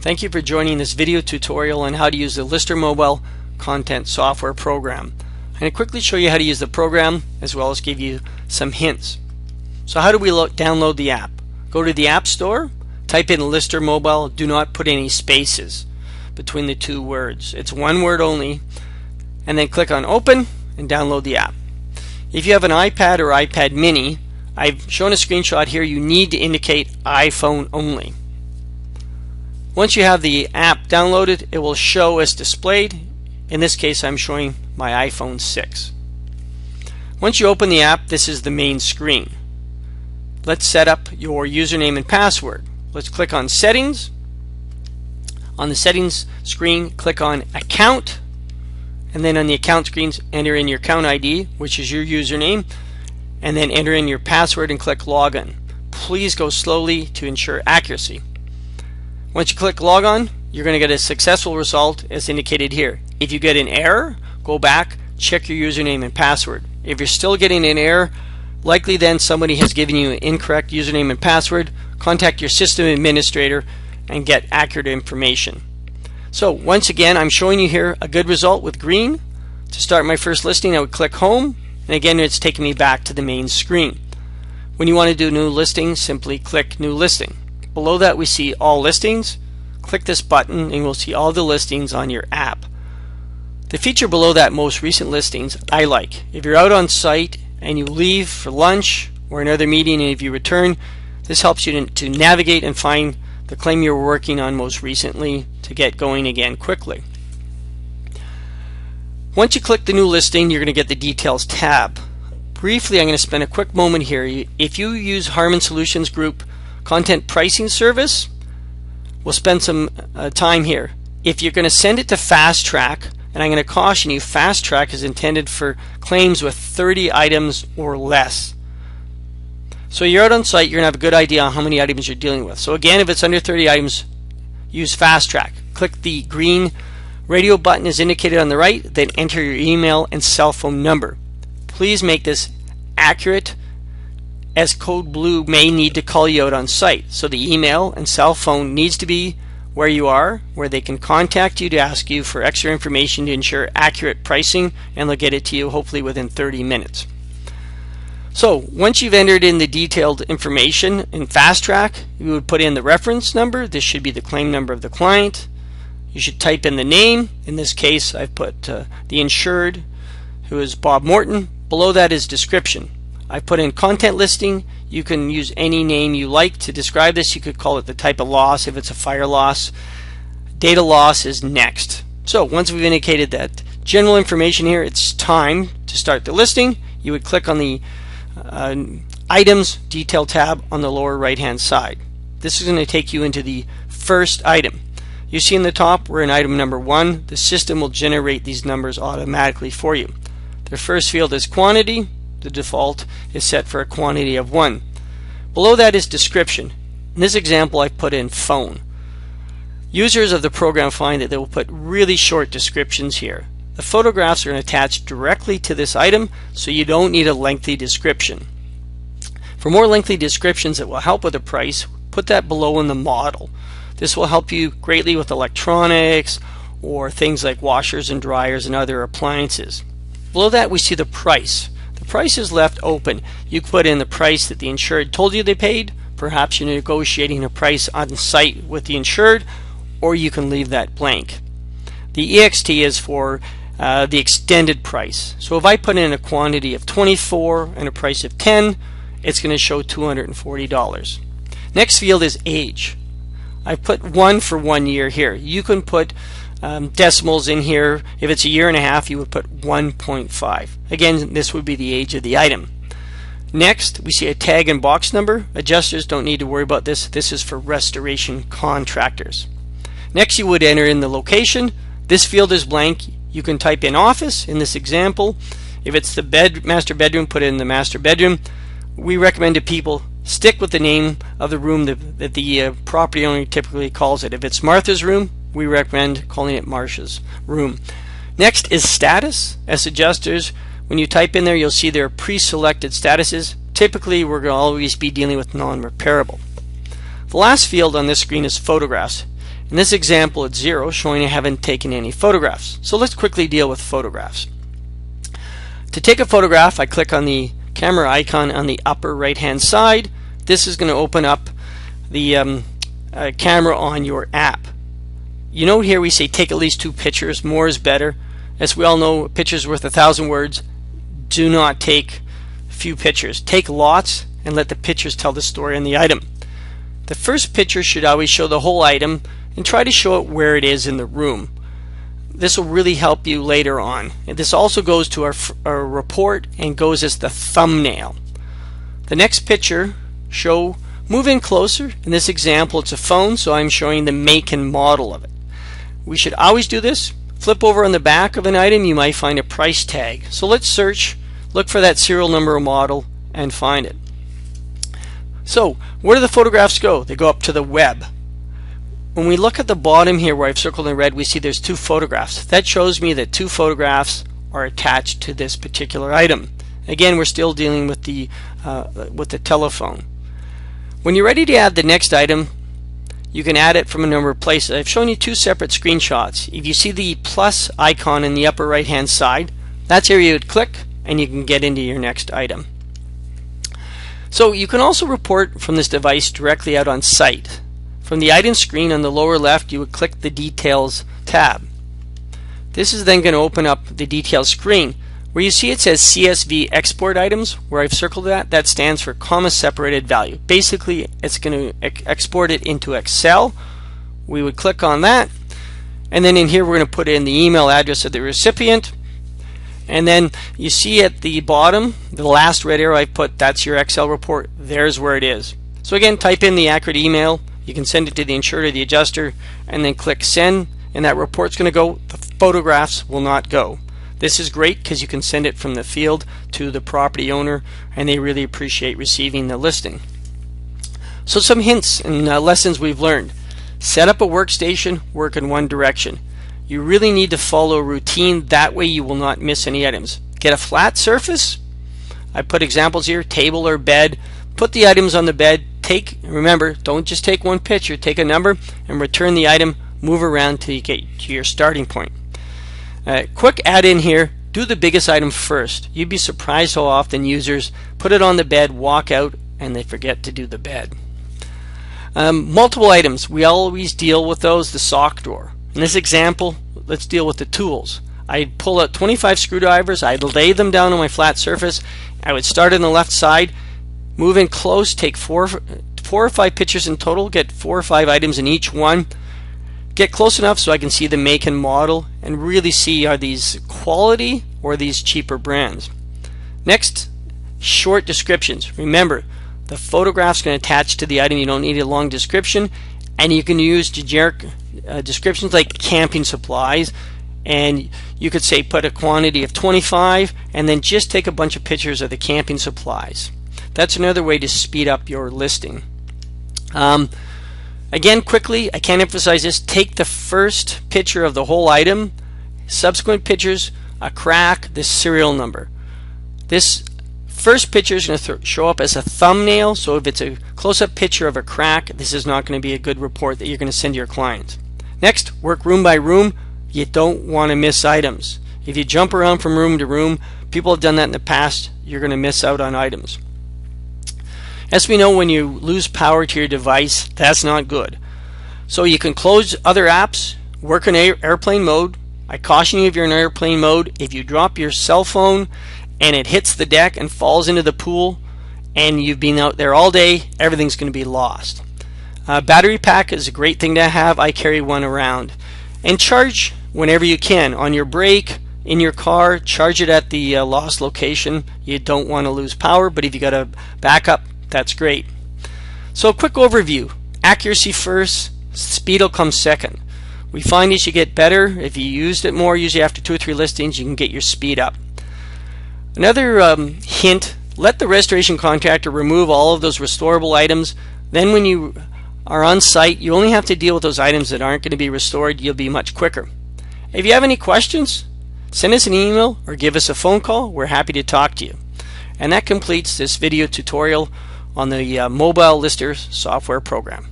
Thank you for joining this video tutorial on how to use the ListerMobile content software program. I'm going to quickly show you how to use the program as well as give you some hints. So how do we download the app? Go to the App Store, type in ListerMobile, do not put any spaces between the two words. It's one word only, and then click on Open and download the app. If you have an iPad or iPad mini, I've shown a screenshot here, you need to indicate iPhone only. Once you have the app downloaded, it will show as displayed. In this case, I'm showing my iPhone 6. Once you open the app, this is the main screen. Let's set up your username and password. Let's click on Settings. On the Settings screen, click on Account, and then on the Account screen, enter in your account ID, which is your username, and then enter in your password and click Login. Please go slowly to ensure accuracy. Once you click Log On, you're going to get a successful result as indicated here. If you get an error, go back, check your username and password. If you're still getting an error, likely then somebody has given you an incorrect username and password. Contact your system administrator and get accurate information. So once again, I'm showing you here a good result with green. To start my first listing, I would click Home, and again it's taking me back to the main screen. When you want to do new listing, simply click New Listing. Below that we see All Listings. Click this button and we'll see all the listings on your app. The feature below that, Most Recent Listings, I like. If you're out on site and you leave for lunch or another meeting, and if you return, this helps you to navigate and find the claim you were working on most recently to get going again quickly. Once you click the new listing, you're going to get the Details tab. Briefly, I'm going to spend a quick moment here. If you use Harman Solutions Group Content Pricing Service, we'll spend some time here. If you're going to send it to Fast Track, and I'm going to caution you, Fast Track is intended for claims with 30 items or less. So you're out on site, you're going to have a good idea on how many items you're dealing with. So again, if it's under 30 items, use Fast Track. Click the green radio button as indicated on the right, then enter your email and cell phone number. Please make this accurate, as Code Blue may need to call you out on site. So the email and cell phone needs to be where you are, where they can contact you to ask you for extra information to ensure accurate pricing, and they'll get it to you hopefully within 30 minutes. So once you've entered in the detailed information in Fast Track, you would put in the reference number. This should be the claim number of the client. You should type in the name. In this case, I've put the insured, who is Bob Morton. Below that is description. I put in content listing. You can use any name you like to describe this. You could call it the type of loss if it's a fire loss. Data loss is next. So once we've indicated that general information here, it's time to start the listing. You would click on the Items Detail tab on the lower right hand side. This is going to take you into the first item. You see in the top we're in item number 1. The system will generate these numbers automatically for you. The first field is quantity. The default is set for a quantity of 1. Below that is description. In this example, I put in phone. Users of the program find that they will put really short descriptions here. The photographs are attached directly to this item, so you don't need a lengthy description. For more lengthy descriptions that will help with the price, put that below in the model. This will help you greatly with electronics or things like washers and dryers and other appliances. Below that we see the price. The price is left open. You put in the price that the insured told you they paid. Perhaps you're negotiating a price on site with the insured, or you can leave that blank. The EXT is for the extended price. So if I put in a quantity of 24 and a price of 10, it's going to show $240. Next field is age. I put 1 for 1 year here. You can put decimals in here. If it's a year and a half, you would put 1.5. Again, this would be the age of the item. Next, we see a tag and box number. Adjusters don't need to worry about this. This is for restoration contractors. Next, you would enter in the location. This field is blank. You can type in office. In this example, if it's the master bedroom, put in the master bedroom. We recommend to people stick with the name of the room that the property owner typically calls it. If it's Martha's room, we recommend calling it Marcia's room. Next is status. As adjusters, when you type in there, you'll see there are pre-selected statuses. Typically, we're going to always be dealing with non-repairable. The last field on this screen is photographs. In this example, it's 0, showing I haven't taken any photographs. So let's quickly deal with photographs. To take a photograph, I click on the camera icon on the upper right hand side. This is going to open up the camera on your app. You note here we say take at least 2 pictures. More is better. As we all know, a picture's worth 1,000 words. Do not take few pictures. Take lots and let the pictures tell the story on the item. The first picture should always show the whole item and try to show it where it is in the room. This will really help you later on. And this also goes to our report and goes as the thumbnail. The next picture, move in closer. In this example, it's a phone, so I'm showing the make and model of it. We should always do this. Flip over on the back of an item, you might find a price tag. So let's search, look for that serial number or model, and find it. So where do the photographs go? They go up to the web. When we look at the bottom here where I've circled in red, we see there's 2 photographs. That shows me that 2 photographs are attached to this particular item. Again, we're still dealing with the telephone. When you're ready to add the next item, you can add it from a number of places. I've shown you 2 separate screenshots. If you see the plus icon in the upper right hand side, that's where you would click and you can get into your next item. So you can also report from this device directly out on site. From the item screen on the lower left, you would click the Details tab. This is then going to open up the Details screen. Where you see it says CSV Export Items, where I've circled that stands for Comma Separated Value. Basically, it's going to export it into Excel. We would click on that, and then in here we're going to put in the email address of the recipient. And then you see at the bottom, the last red arrow I put, that's your Excel report. There's where it is. So again, type in the accurate email. You can send it to the insured or the adjuster, and then click Send, and that report's going to go. The photographs will not go. This is great because you can send it from the field to the property owner, and they really appreciate receiving the listing. So some hints and lessons we've learned. Set up a workstation, work in one direction. You really need to follow a routine, that way you will not miss any items. Get a flat surface. I put examples here, table or bed. Put the items on the bed. Remember, don't just take one picture, take a number and return the item, move around till you get to your starting point. Quick add in here, do the biggest item first. You'd be surprised how often users put it on the bed, walk out, and they forget to do the bed. Multiple items, we always deal with those, the sock drawer. In this example, let's deal with the tools. I'd pull out 25 screwdrivers, I'd lay them down on my flat surface, I would start on the left side, move in close, take four or five pictures in total, get 4 or 5 items in each one, get close enough so I can see the make and model and really see are these quality or these cheaper brands. Next, short descriptions. Remember, the photograph's going to attach to the item. You don't need a long description, and you can use generic descriptions like camping supplies, and you could say put a quantity of 25 and then just take a bunch of pictures of the camping supplies. That's another way to speed up your listing. Again, quickly, I can't emphasize this, take the first picture of the whole item, subsequent pictures, a crack, the serial number. This first picture is going to show up as a thumbnail, so if it's a close-up picture of a crack, this is not going to be a good report that you're going to send to your clients. Next, work room by room. You don't want to miss items. If you jump around from room to room, people have done that in the past, you're going to miss out on items. As we know, when you lose power to your device, that's not good. So you can close other apps, work in airplane mode. I caution you if you're in airplane mode, if you drop your cell phone and it hits the deck and falls into the pool and you've been out there all day, everything's going to be lost. Battery pack is a great thing to have. I carry one around. And charge whenever you can. On your break, in your car, charge it at the lost location. You don't want to lose power, but if you got a backup, that's great. So a quick overview. Accuracy first, speed will come second. We find as you get better, if you used it more, usually after 2 or 3 listings, you can get your speed up. Another hint, let the restoration contractor remove all of those restorable items. Then when you are on site, you only have to deal with those items that aren't going to be restored. You'll be much quicker. If you have any questions, send us an email or give us a phone call. We're happy to talk to you. And that completes this video tutorial on the mobile lister software program.